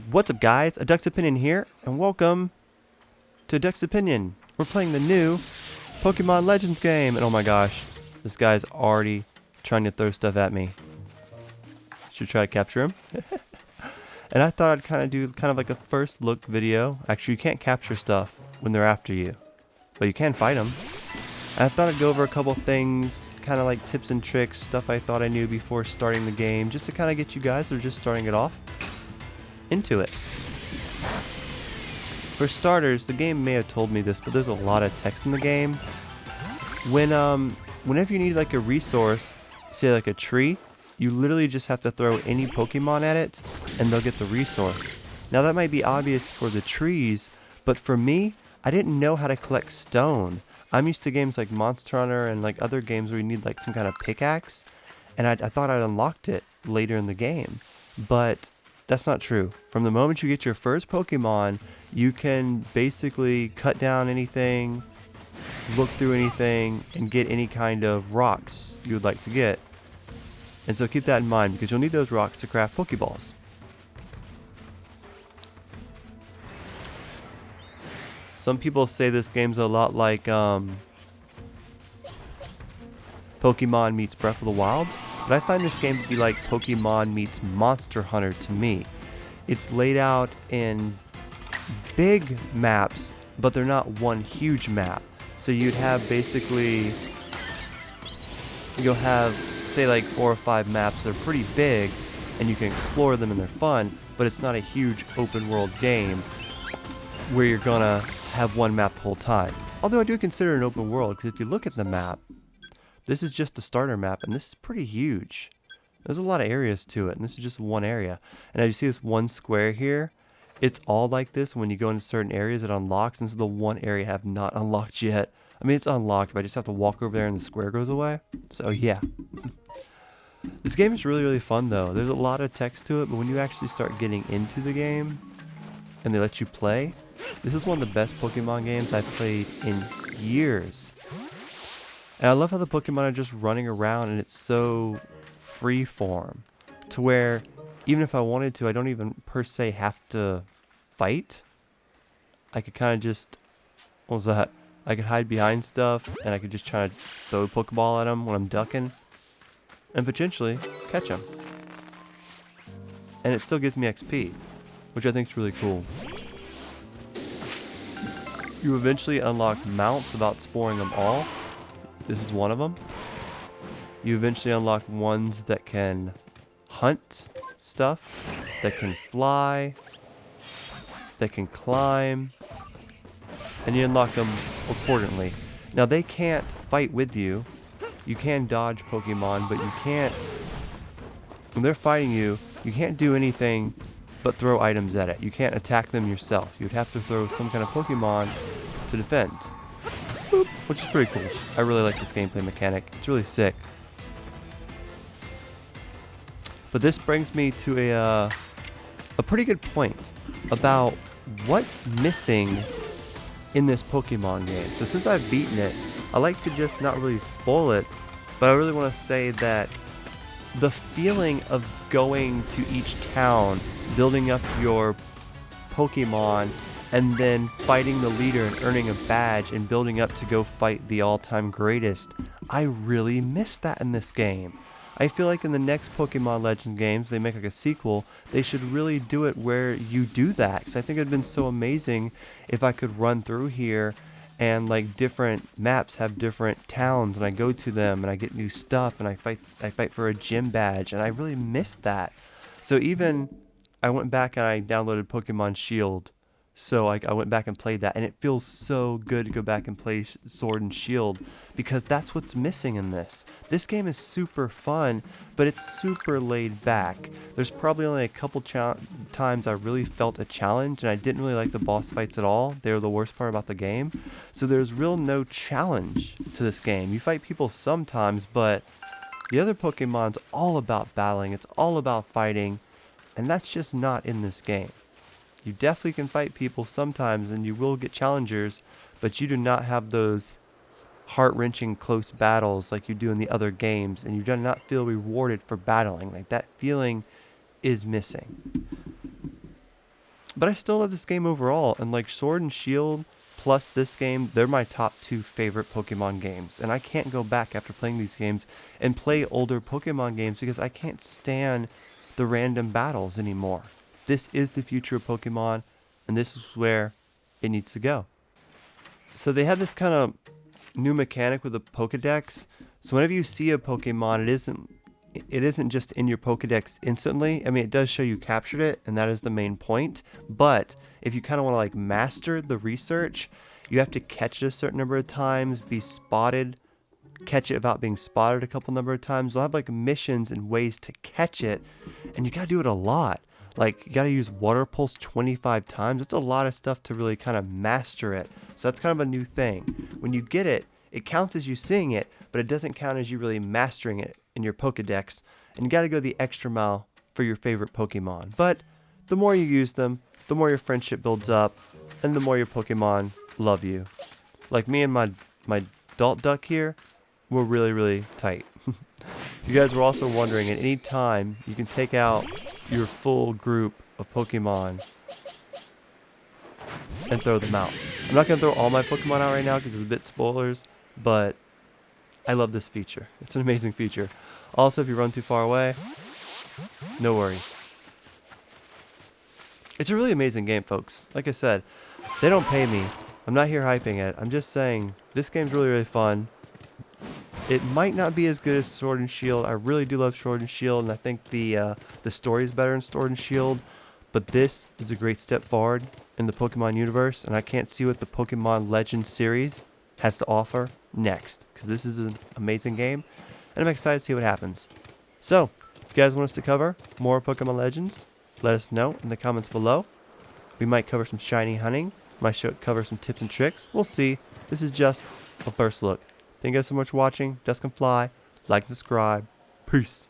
What's up, guys? A Duck's Opinion here, and welcome to Duck's Opinion. We're playing the new Pokemon Legends game, and oh my gosh, this guy's already trying to throw stuff at me. Should try to capture him. And I thought I'd kind of like a first look video. Actually, you can't capture stuff when they're after you, but you can fight them. And I thought I'd go over a couple things, kind of like tips and tricks, stuff I thought I knew before starting the game, just to kind of get you guys that are just starting it off into it. For starters, the game may have told me this, but there's a lot of text in the game. Whenever you need like a resource, say like a tree, you literally just have to throw any Pokemon at it and they'll get the resource. Now that might be obvious for the trees, but for me, I didn't know how to collect stone. I'm used to games like Monster Hunter and like other games where you need like some kind of pickaxe, and I thought I'd unlocked it later in the game, but that's not true. From the moment you get your first Pokemon, you can basically cut down anything, look through anything, and get any kind of rocks you would like to get. And so keep that in mind, because you'll need those rocks to craft Pokeballs. Some people say this game's a lot like Pokemon meets Breath of the Wild, but I find this game to be like Pokemon meets Monster Hunter to me. It's laid out in big maps, but they're not one huge map. So you'd have basically, you'll have say like 4 or 5 maps that are pretty big and you can explore them and they're fun, but it's not a huge open world game where you're gonna have one map the whole time. Although I do consider it an open world, because if you look at the map, this is just the starter map and this is pretty huge. There's a lot of areas to it, and this is just one area. And as you see this one square here, it's all like this. When you go into certain areas, it unlocks, and this is the one area I have not unlocked yet. I mean, it's unlocked, but I just have to walk over there and the square goes away. So yeah. This game is really, really fun though. There's a lot of text to it, but when you actually start getting into the game, and they let you play, this is one of the best Pokemon games I've played in years. And I love how the Pokemon are just running around, and it's so free form to where even if I wanted to, I don't even per se have to fight. I could kind of just, what was that? I could hide behind stuff and I could just try to throw a Pokeball at them when I'm ducking and potentially catch them. And it still gives me XP, which I think is really cool. You eventually unlock mounts without sporing them all. This is one of them. You eventually unlock ones that can hunt stuff, that can fly, that can climb, and you unlock them accordingly. Now they can't fight with you. You can dodge Pokemon, but you can't, when they're fighting you, you can't do anything but throw items at it. You can't attack them yourself. You'd have to throw some kind of Pokemon to defend. Boop, which is pretty cool. I really like this gameplay mechanic. It's really sick. But this brings me to a pretty good point about what's missing in this Pokemon game. So since I've beaten it, I like to just not really spoil it, but I really want to say that the feeling of going to each town, building up your Pokemon, and then fighting the leader and earning a badge and building up to go fight the all-time greatest, I really miss that in this game. I feel like in the next Pokemon Legends games, they make like a sequel, they should really do it where you do that. Because I think it'd been so amazing if I could run through here and like different maps have different towns and I go to them and I get new stuff and I fight for a gym badge, and I really missed that. So even I went back and I downloaded Pokemon Shield. So I went back and played that, and it feels so good to go back and play Sword and Shield, because that's what's missing in this. This game is super fun, but it's super laid back. There's probably only a couple times I really felt a challenge, and I didn't really like the boss fights at all. They were the worst part about the game. So there's no challenge to this game. You fight people sometimes, but the other Pokemon's all about battling. It's all about fighting, and that's just not in this game. You definitely can fight people sometimes and you will get challengers, but you do not have those heart-wrenching close battles like you do in the other games, and you do not feel rewarded for battling. Like, that feeling is missing. But I still love this game overall, and like Sword and Shield plus this game, they're my top 2 favorite Pokemon games. And I can't go back after playing these games and play older Pokemon games because I can't stand the random battles anymore. This is the future of Pokemon, and this is where it needs to go. So they have this kind of new mechanic with the Pokedex. So whenever you see a Pokemon, it isn't just in your Pokedex instantly. I mean, it does show you captured it, and that is the main point. But if you kind of want to like master the research, you have to catch it a certain number of times, be spotted, catch it without being spotted a couple number of times. They'll have like missions and ways to catch it, and you gotta do it a lot. Like, you gotta use Water Pulse 25 times. That's a lot of stuff to really kind of master it. So that's kind of a new thing. When you get it, it counts as you seeing it, but it doesn't count as you really mastering it in your Pokedex. And you gotta go the extra mile for your favorite Pokemon. But the more you use them, the more your friendship builds up, and the more your Pokemon love you. Like me and my adult duck here, we're really, really tight. You guys were also wondering, at any time, you can take out your full group of Pokemon and throw them out. I'm not going to throw all my Pokemon out right now because it's a bit spoilers, but I love this feature. It's an amazing feature. Also, if you run too far away, no worries. It's a really amazing game, folks. Like I said, they don't pay me. I'm not here hyping it. I'm just saying, this game's really, really fun. It might not be as good as Sword and Shield. I really do love Sword and Shield, and I think the story is better in Sword and Shield. But this is a great step forward in the Pokemon universe, and I can't see what the Pokemon Legends series has to offer next, because this is an amazing game, and I'm excited to see what happens. So, if you guys want us to cover more Pokemon Legends, let us know in the comments below. We might cover some shiny hunting, might cover some tips and tricks. We'll see. This is just a first look. Thank you guys so much for watching. Dusk and Fly. Like and subscribe. Peace.